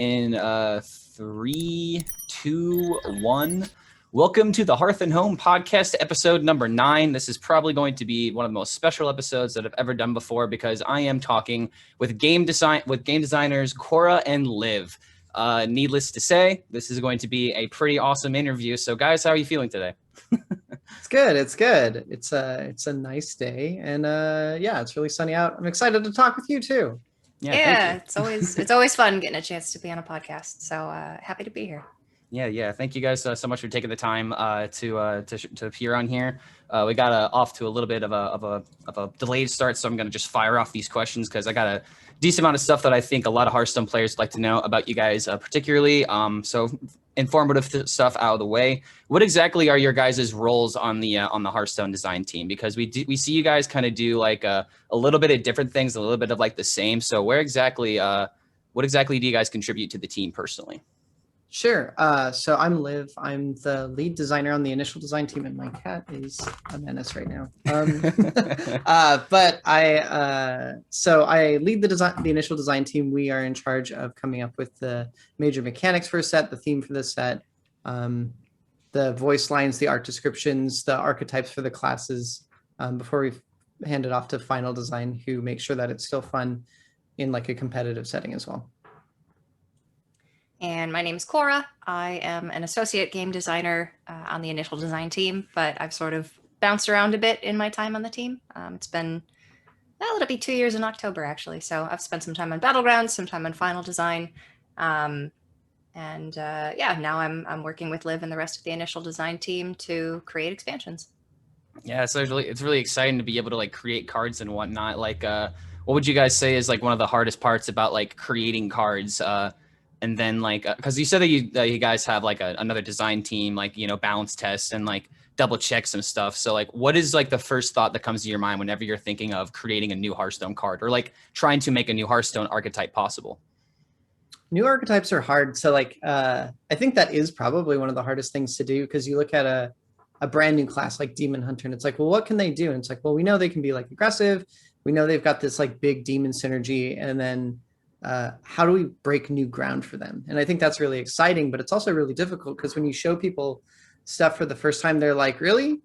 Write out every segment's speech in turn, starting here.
In 3, 2, 1. Welcome to the Hearth and Home podcast, episode number 9. This is probably going to be one of the most special episodes that I've ever done before because I am talking with game designers Cora and Liv. Needless to say, this is going to be a pretty awesome interview. So, guys, how are you feeling today? It's good. It's good. It's a nice day, and yeah, it's really sunny out. I'm excited to talk with you too. Yeah, it's always fun getting a chance to be on a podcast. So happy to be here. Yeah. Thank you guys so much for taking the time to appear on here. We got off to a little bit of a delayed start, so I'm going to just fire off these questions because I got a decent amount of stuff that I think a lot of Hearthstone players like to know about you guys, particularly. So informative stuff out of the way. What exactly are your guys' roles on the Hearthstone design team? Because we see you guys kind of do like a little bit of different things, a little bit of like the same. So what exactly do you guys contribute to the team personally? Sure. So I'm Liv. I'm the lead designer on the initial design team, and my cat is a menace right now. But I lead the initial design team. We are in charge of coming up with the major mechanics for a set, the theme for the set, the voice lines, the art descriptions, the archetypes for the classes, before we hand it off to final design, who makes sure that it's still fun in like a competitive setting as well. And my name is Cora. I am an associate game designer on the initial design team, but I've sort of bounced around a bit in my time on the team. It's been, it'll be 2 years in October, actually. So I've spent some time on Battlegrounds, some time on final design. Now I'm working with Liv and the rest of the initial design team to create expansions. Yeah, so it's really exciting to be able to like create cards and whatnot. Like, what would you guys say is like one of the hardest parts about like creating cards? And then like, because you said that you guys have like another design team, like, you know, balance tests and like double check some stuff. So like, what is like the first thought that comes to your mind whenever you're thinking of creating a new Hearthstone card or like trying to make a new Hearthstone archetype possible? New archetypes are hard. So like, I think that is probably one of the hardest things to do, because you look at a brand new class like Demon Hunter and it's like, well, what can they do? And it's like, well, we know they can be like aggressive. We know they've got this like big demon synergy, and then how do we break new ground for them? And I think that's really exciting, but it's also really difficult because when you show people stuff for the first time, they're like, really?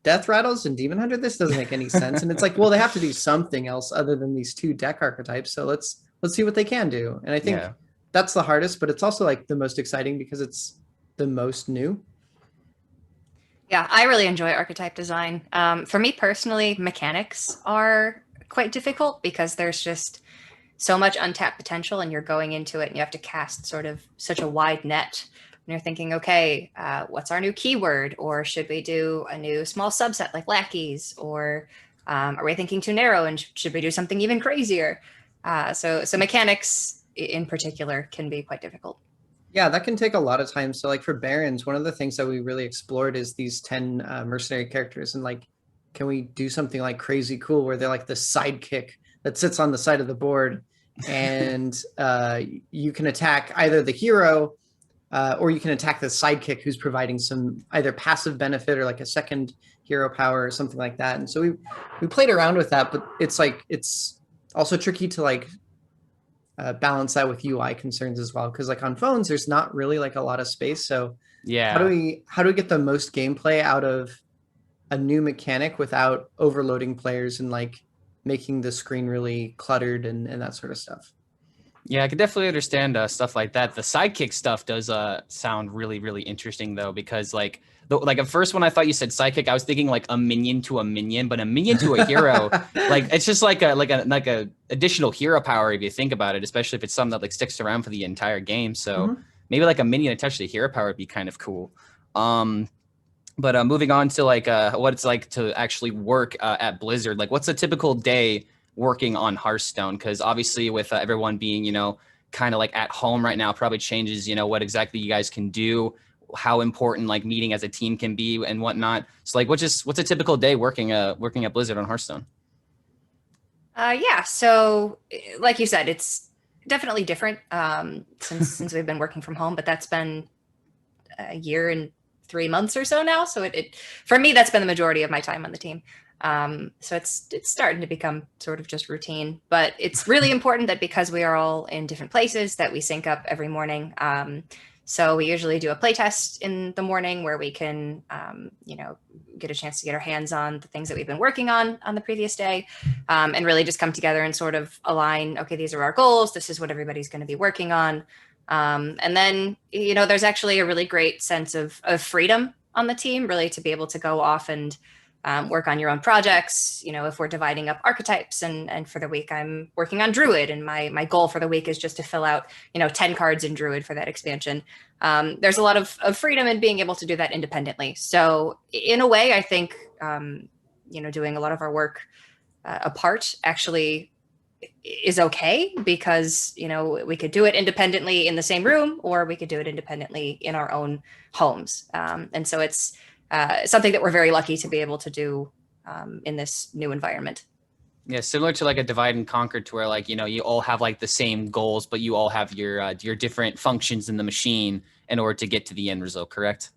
Death Rattles and Demon Hunter? This doesn't make any sense. And it's like, well, they have to do something else other than these two deck archetypes. So let's see what they can do. And I think that's the hardest, but it's also like the most exciting because it's the most new. Yeah, I really enjoy archetype design. For me personally, mechanics are quite difficult because there's just so much untapped potential, and you're going into it and you have to cast sort of such a wide net. And you're thinking, okay, what's our new keyword? Or should we do a new small subset like lackeys? Or are we thinking too narrow and should we do something even crazier? So mechanics in particular can be quite difficult. Yeah, that can take a lot of time. So like for Barons, one of the things that we really explored is these 10 mercenary characters. And like, can we do something like crazy cool where they're like the sidekick that sits on the side of the board, and you can attack either the hero or you can attack the sidekick who's providing some either passive benefit or like a second hero power or something like that. And so we played around with that, but it's like, it's also tricky to like balance that with UI concerns as well, because like on phones there's not really like a lot of space. So yeah, how do we get the most gameplay out of a new mechanic without overloading players and like making the screen really cluttered and that sort of stuff? Yeah, I can definitely understand stuff like that. The sidekick stuff does sound really, really interesting though, because like at first when I thought you said sidekick, I was thinking like a minion to a minion, but a minion to a hero, like it's just like a additional hero power if you think about it, especially if it's something that like sticks around for the entire game. So maybe like a minion attached to the hero power would be kind of cool. But moving on to like what it's like to actually work at Blizzard, like what's a typical day working on Hearthstone? Because obviously with everyone being, you know, kind of like at home right now, probably changes, you know, what exactly you guys can do, how important like meeting as a team can be and whatnot. So like what's a typical day working at Blizzard on Hearthstone? Yeah, so like you said, it's definitely different since we've been working from home, but that's been a year and 3 months or so now. So it for me, that's been the majority of my time on the team. So it's starting to become sort of just routine, but it's really important that because we are all in different places that we sync up every morning. So we usually do a play test in the morning where we can, get a chance to get our hands on the things that we've been working on the previous day, and really just come together and sort of align, okay, these are our goals. This is what everybody's going to be working on. And then, there's actually a really great sense of freedom on the team, really to be able to go off and work on your own projects. If we're dividing up archetypes and for the week I'm working on Druid, and my goal for the week is just to fill out 10 cards in Druid for that expansion. There's a lot of freedom in being able to do that independently. So in a way, I think doing a lot of our work apart actually is okay, because we could do it independently in the same room, or we could do it independently in our own homes. And so it's something that we're very lucky to be able to do in this new environment. Yeah, similar to like a divide and conquer, to where like, you all have like the same goals, but you all have your different functions in the machine in order to get to the end result, correct?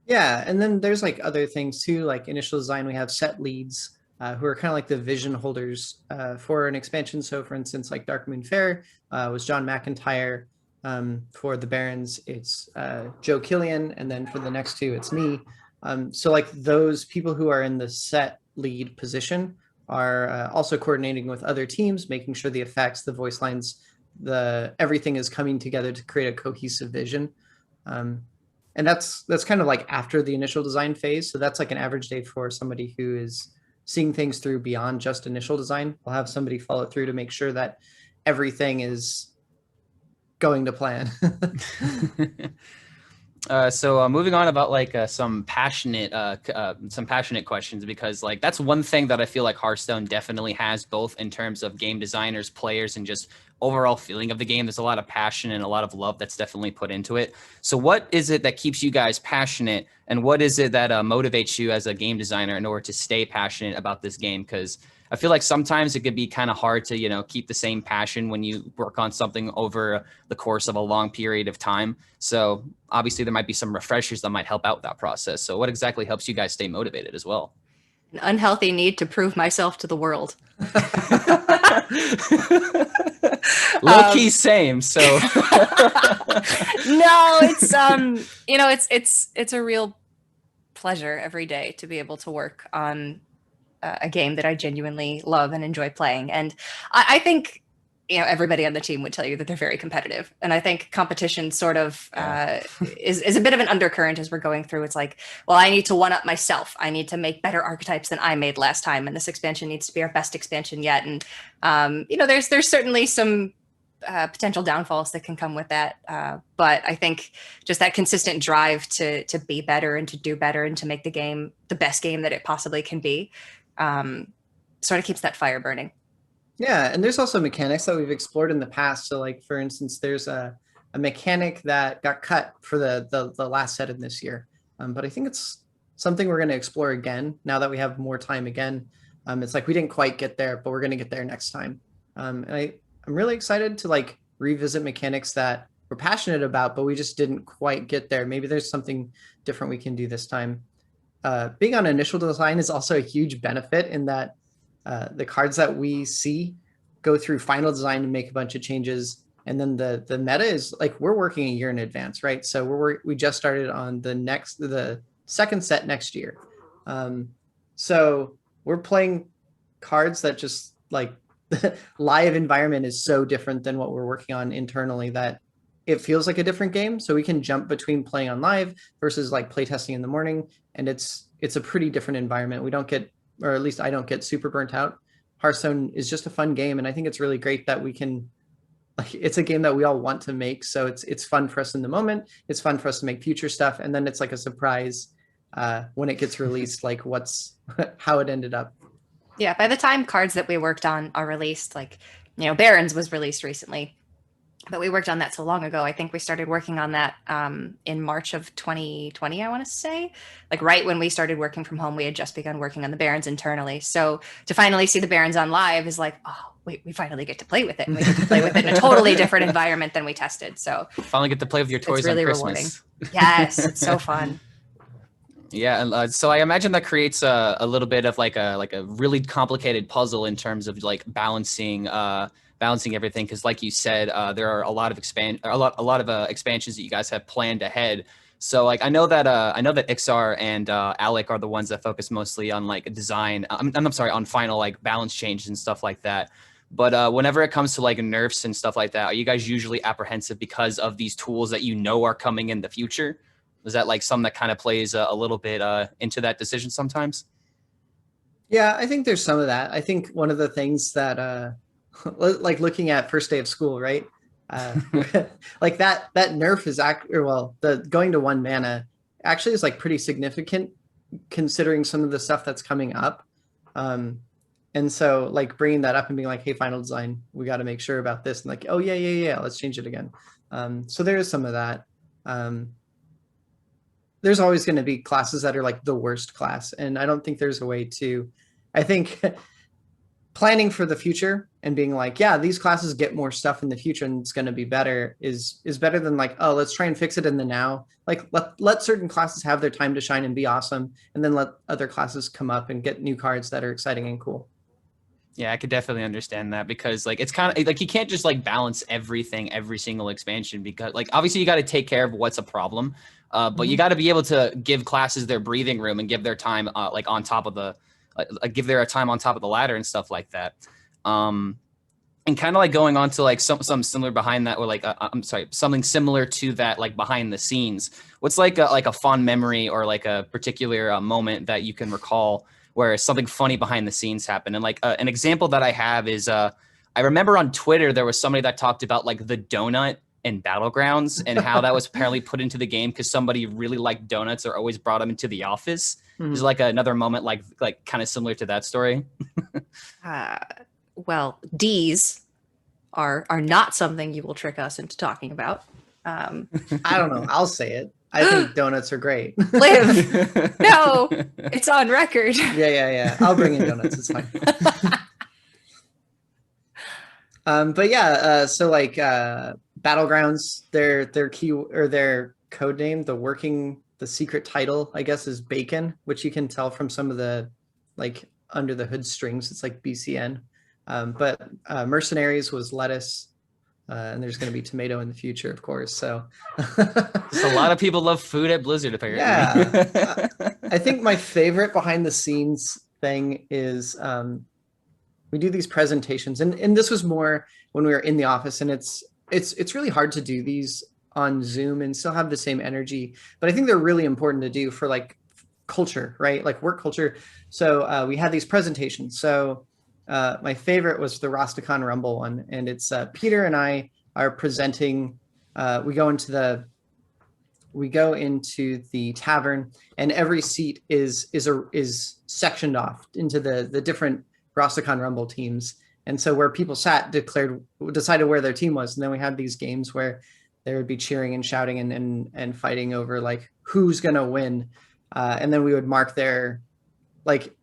Yeah, and then there's like other things too, like initial design. We have set leads who are kind of like the vision holders for an expansion. So for instance, like Dark Moon Fair was John McIntyre. For the Barons, it's Joe Killian, and then for the next two, it's me. So like those people who are in the set lead position are also coordinating with other teams, making sure the effects, the voice lines, everything is coming together to create a cohesive vision. And that's kind of like after the initial design phase. So that's like an average day for somebody who is seeing things through beyond just initial design. We'll have somebody follow through to make sure that everything is going to plan. So moving on about like some passionate questions, because like that's one thing that I feel like Hearthstone definitely has, both in terms of game designers, players, and just overall feeling of the game. There's a lot of passion and a lot of love that's definitely put into it. So what is it that keeps you guys passionate, and what is it that motivates you as a game designer in order to stay passionate about this game? Because I feel like sometimes it could be kind of hard to, keep the same passion when you work on something over the course of a long period of time. So obviously there might be some refreshers that might help out with that process. So what exactly helps you guys stay motivated as well? An unhealthy need to prove myself to the world. Low key same. So no, it's a real pleasure every day to be able to work on a game that I genuinely love and enjoy playing. And I think, everybody on the team would tell you that they're very competitive. And I think competition sort of is a bit of an undercurrent as we're going through. It's like, well, I need to one up myself. I need to make better archetypes than I made last time. And this expansion needs to be our best expansion yet. And, there's certainly some potential downfalls that can come with that. But I think just that consistent drive to be better and to do better and to make the game the best game that it possibly can be sort of keeps that fire burning. Yeah, and there's also mechanics that we've explored in the past. So like, for instance, there's a mechanic that got cut for the last set in this year. But I think it's something we're going to explore again now that we have more time again. It's like we didn't quite get there, but we're going to get there next time. And I'm really excited to like revisit mechanics that we're passionate about, but we just didn't quite get there. Maybe there's something different we can do this time. Being on initial design is also a huge benefit in that the cards that we see go through final design and make a bunch of changes. And then the meta is like, we're working a year in advance, right? So we just started on the second set next year. So we're playing cards that just like the live environment is so different than what we're working on internally that it feels like a different game. So we can jump between playing on live versus like playtesting in the morning. And it's a pretty different environment. We don't get, or at least I don't get super burnt out. Hearthstone is just a fun game. And I think it's really great that we can, like, it's a game that we all want to make. So it's fun for us in the moment. It's fun for us to make future stuff. And then it's like a surprise when it gets released, like how it ended up. Yeah. By the time cards that we worked on are released, like, Barons was released recently, but we worked on that so long ago. I think we started working on that in March of 2020, I want to say. Like right when we started working from home, we had just begun working on the Barons internally. So to finally see the Barons on live is like, oh, wait, we finally get to play with it. And we get to play with it in a totally different environment than we tested. So finally get to play with your toys really on Christmas. Rewarding. Yes, it's so fun. Yeah, and, so I imagine that creates a little bit of like a really complicated puzzle in terms of like balancing everything, because like you said, there are a lot of expansions that you guys have planned ahead. So like I know that Ixar and Alec are the ones that focus mostly on like design. I'm sorry, on final like balance changes and stuff like that. But whenever it comes to like nerfs and stuff like that, are you guys usually apprehensive because of these tools that you know are coming in the future? Is that like something that kind of plays a little bit into that decision sometimes? Yeah, I think there's some of that. I think one of the things that like looking at first day of school, right? Uh, like that nerf is the going to 1 mana actually is like pretty significant considering some of the stuff that's coming up. And so like bringing that up and being like, hey, final design, we got to make sure about this. And like, oh yeah, let's change it again. So there is some of that. There's always going to be classes that are like the worst class. And I don't think there's a way to, I think planning for the future and being like, yeah, these classes get more stuff in the future and it's going to be better is better than like, oh, let's try and fix it in the now. Like let certain classes have their time to shine and be awesome. And then let other classes come up and get new cards that are exciting and cool. Yeah, I could definitely understand that, because like it's kind of like you can't just like balance everything every single expansion, because like obviously you got to take care of what's a problem, but you got to be able to give classes their breathing room and give their time like on top of the give their time on top of the ladder and stuff like that. And kind of like going on to like some similar behind that, or like I'm sorry, something similar to that, like behind the scenes. What's like a fond memory or like a particular moment that you can recall where something funny behind the scenes happened? And like an example that I have is I remember on Twitter there was somebody that talked about like the donut in Battlegrounds and how that was apparently put into the game because somebody really liked donuts or always brought them into the office. Mhm. Is like another moment like kind of similar to that story. Well, D's are not something you will trick us into talking about. I don't know. I'll say it. I think donuts are great. Liv, no, it's on record. Yeah. I'll bring in donuts. It's fine. But yeah, so like Battlegrounds, their key or their code name, the secret title, I guess, is Bacon, which you can tell from some of the like under the hood strings. It's like BCN. But Mercenaries was lettuce. And there's going to be tomato in the future, of course. So just a lot of people love food at Blizzard, apparently. Yeah. I think my favorite behind the scenes thing is we do these presentations, and this was more when we were in the office, and it's really hard to do these on Zoom and still have the same energy. But I think they're really important to do for like culture, right? Like work culture. So we had these presentations. So my favorite was the Rosticon Rumble one, and it's Peter and I are presenting. We go into the tavern, and every seat is sectioned off into the different Rosticon Rumble teams. And so where people sat decided where their team was, and then we had these games where they would be cheering and shouting and fighting over like who's gonna win, and then we would mark their like.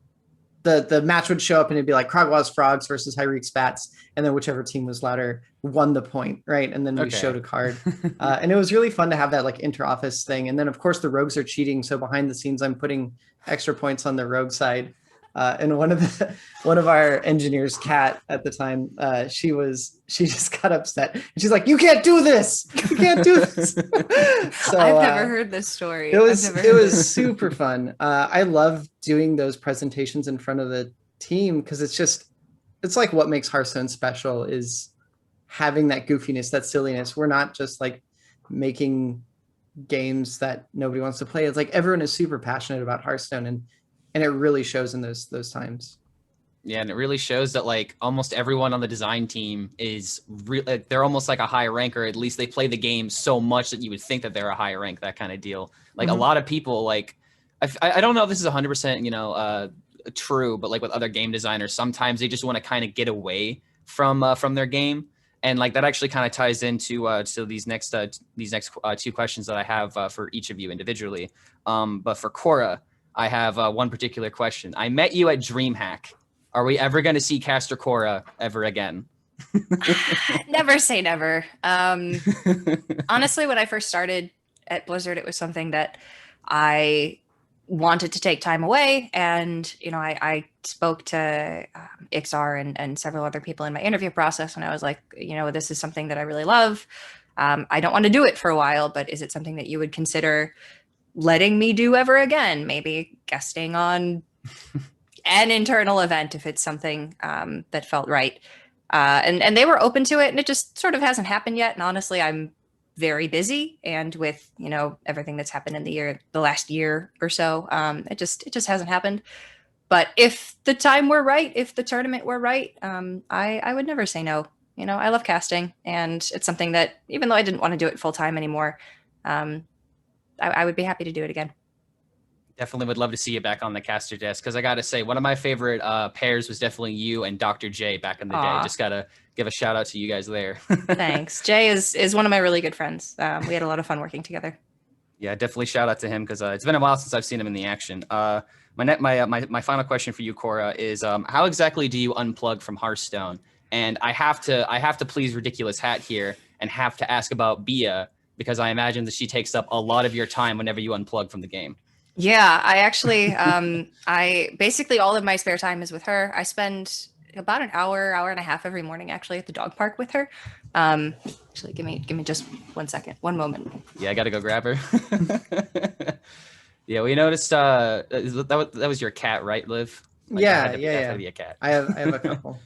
The match would show up and it'd be like Krogwa's Frogs versus Hyreek's Bats, and then whichever team was louder won the point, right? And then we showed a card, and it was really fun to have that like inter-office thing. And then of course the rogues are cheating, so behind the scenes I'm putting extra points on the rogue side. And one of our engineers, Kat, at the time, she just got upset. And she's like, "You can't do this! You can't do this!" So I've never heard this story. It was super fun. I love doing those presentations in front of the team because it's like what makes Hearthstone special is having that goofiness, that silliness. We're not just like making games that nobody wants to play. It's like everyone is super passionate about Hearthstone, and it really shows in those times. Yeah, and it really shows that like almost everyone on the design team is they're almost like a high rank, or at least they play the game so much that you would think that they're a high rank, that kind of deal. Like a lot of people, like I don't know if this is 100% true, but like with other game designers, sometimes they just want to kind of get away from their game. And like that actually kind of ties into so these next two questions that I have for each of you individually. But for Cora, I have one particular question. I met you at DreamHack. Are we ever going to see Caster Cora ever again? Never say never. Honestly, when I first started at Blizzard, it was something that I wanted to take time away. And, you know, I spoke to Ixar and several other people in my interview process. And I was like, you know, this is something that I really love. I don't want to do it for a while, but is it something that you would consider letting me do ever again? Maybe guesting on an internal event if it's something that felt right. And they were open to it, and it just sort of hasn't happened yet. And honestly, I'm very busy, and with, you know, everything that's happened in the last year or so, it just hasn't happened. But if the time were right, if the tournament were right, I would never say no. You know, I love casting, and it's something that, even though I didn't want to do it full time anymore, I would be happy to do it again. Definitely would love to see you back on the caster desk, because I got to say, one of my favorite pairs was definitely you and Dr. J back in the day. Just got to give a shout out to you guys there. Thanks. Jay is one of my really good friends. We had a lot of fun working together. Yeah, definitely shout out to him, because it's been a while since I've seen him in the action. My final question for you, Cora, is how exactly do you unplug from Hearthstone? And I have to please Ridiculous Hat here and have to ask about Bia, because I imagine that she takes up a lot of your time whenever you unplug from the game. Yeah, I actually, I basically all of my spare time is with her. I spend about an hour and a half every morning actually at the dog park with her. Actually, give me just 1 second, one moment. Yeah, I got to go grab her. Yeah, we noticed that was your cat, right, Liv? Like, yeah. Had to be a cat. I have a couple.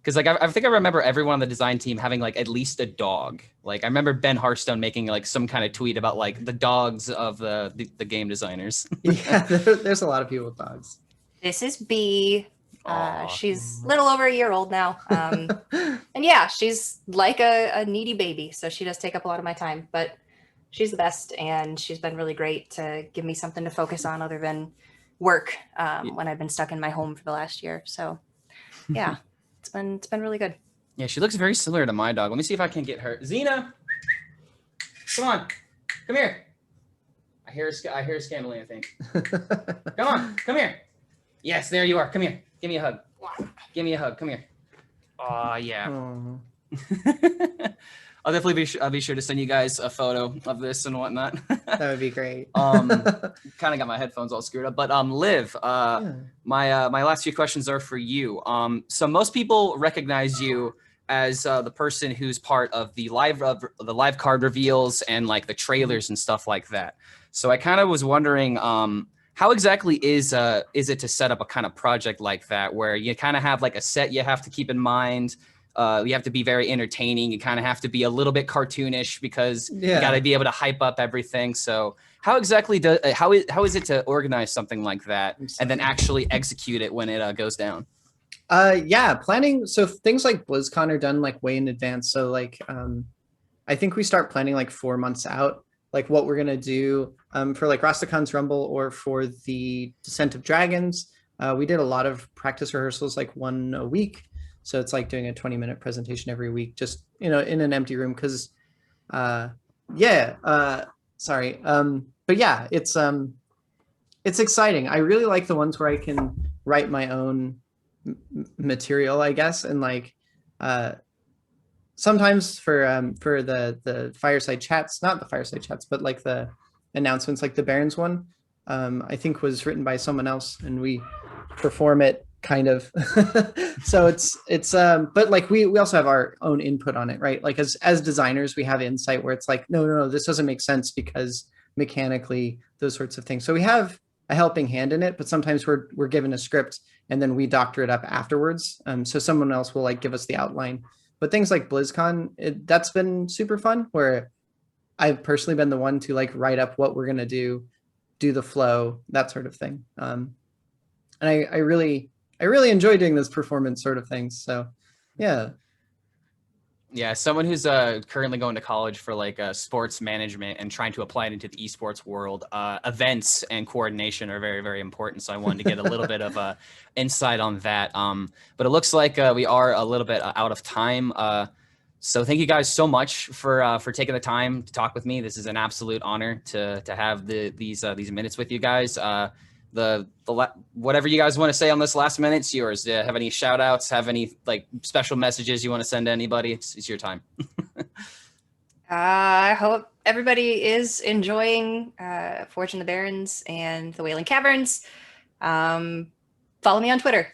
Because like I think I remember everyone on the design team having like at least a dog. Like I remember Ben Hearthstone making like some kind of tweet about like the dogs of the game designers. Yeah, there's a lot of people with dogs. This is B. She's a little over a year old now. And yeah, she's like a needy baby. So she does take up a lot of my time, but she's the best. And she's been really great to give me something to focus on other than work when I've been stuck in my home for the last year. So yeah. It's been really good. Yeah, she looks very similar to my dog. Let me see if I can get her. Xena, come on, come here. I hear a scandal, I think. Come here. Yes, there you are. Come here. Give me a hug. Give me a hug. Come here. Oh yeah. I'll definitely be sure to send you guys a photo of this and whatnot. That would be great. Kind of got my headphones all screwed up, but Liv, my last few questions are for you. So most people recognize you as the person who's part of the live card reveals and like the trailers and stuff like that. So I kind of was wondering, how exactly is it to set up a kind of project like that, where you kind of have like a set you have to keep in mind? You have to be very entertaining. You kind of have to be a little bit cartoonish, because you got to be able to hype up everything. So how exactly how is it to organize something like that and then actually execute it when it goes down? Yeah, planning. So things like BlizzCon are done like way in advance. So like, I think we start planning like 4 months out, like what we're going to do for like Rastakhan's Rumble or for the Descent of Dragons. We did a lot of practice rehearsals, like 1 a week. So it's like doing a 20-minute presentation every week, just, you know, in an empty room. Cause sorry. But yeah, it's exciting. I really like the ones where I can write my own material, I guess. And like, sometimes for the fireside chats, not the fireside chats, but like the announcements, like the Barons one, I think was written by someone else, and we perform it kind of. So it's but like we also have our own input on it, right? Like as designers, we have insight where it's like, no, this doesn't make sense because mechanically, those sorts of things. So we have a helping hand in it, but sometimes we're given a script and then we doctor it up afterwards. So someone else will like give us the outline. But things like BlizzCon, that's been super fun, where I've personally been the one to like write up what we're gonna do the flow, that sort of thing. And I really enjoy doing this performance sort of things. So yeah. Yeah, someone who's currently going to college for like sports management and trying to apply it into the esports world, events and coordination are very, very important. So I wanted to get a little bit of insight on that. But it looks like we are a little bit out of time. So thank you guys so much for taking the time to talk with me. This is an absolute honor to have these minutes with you guys. Whatever you guys want to say on this last minute, it's yours. Have any shout outs, have any like special messages you want to send to anybody? It's your time. I hope everybody is enjoying Forge in the Barrens and the Wailing Caverns, follow me on Twitter.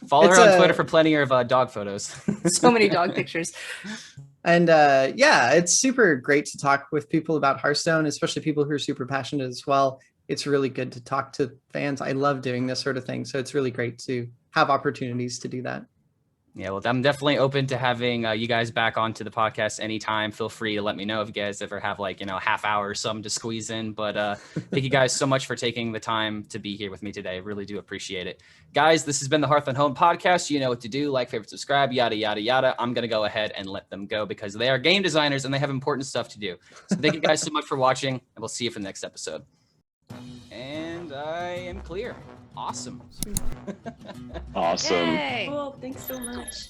Follow It's her on a- Twitter for plenty of dog photos. So many dog pictures. And yeah, it's super great to talk with people about Hearthstone, especially people who are super passionate as well. It's really good to talk to fans. I love doing this sort of thing. So it's really great to have opportunities to do that. Yeah, well, I'm definitely open to having you guys back onto the podcast anytime. Feel free to let me know if you guys ever have like, a half hour or something to squeeze in. But thank you guys so much for taking the time to be here with me today. I really do appreciate it. Guys, this has been the Hearth and Home podcast. You know what to do. Like, favorite, subscribe, yada, yada, yada. I'm going to go ahead and let them go because they are game designers and they have important stuff to do. So thank you guys so much for watching, and we'll see you for the next episode. And I am clear. Awesome. Awesome. Yay. Cool. Thanks so much.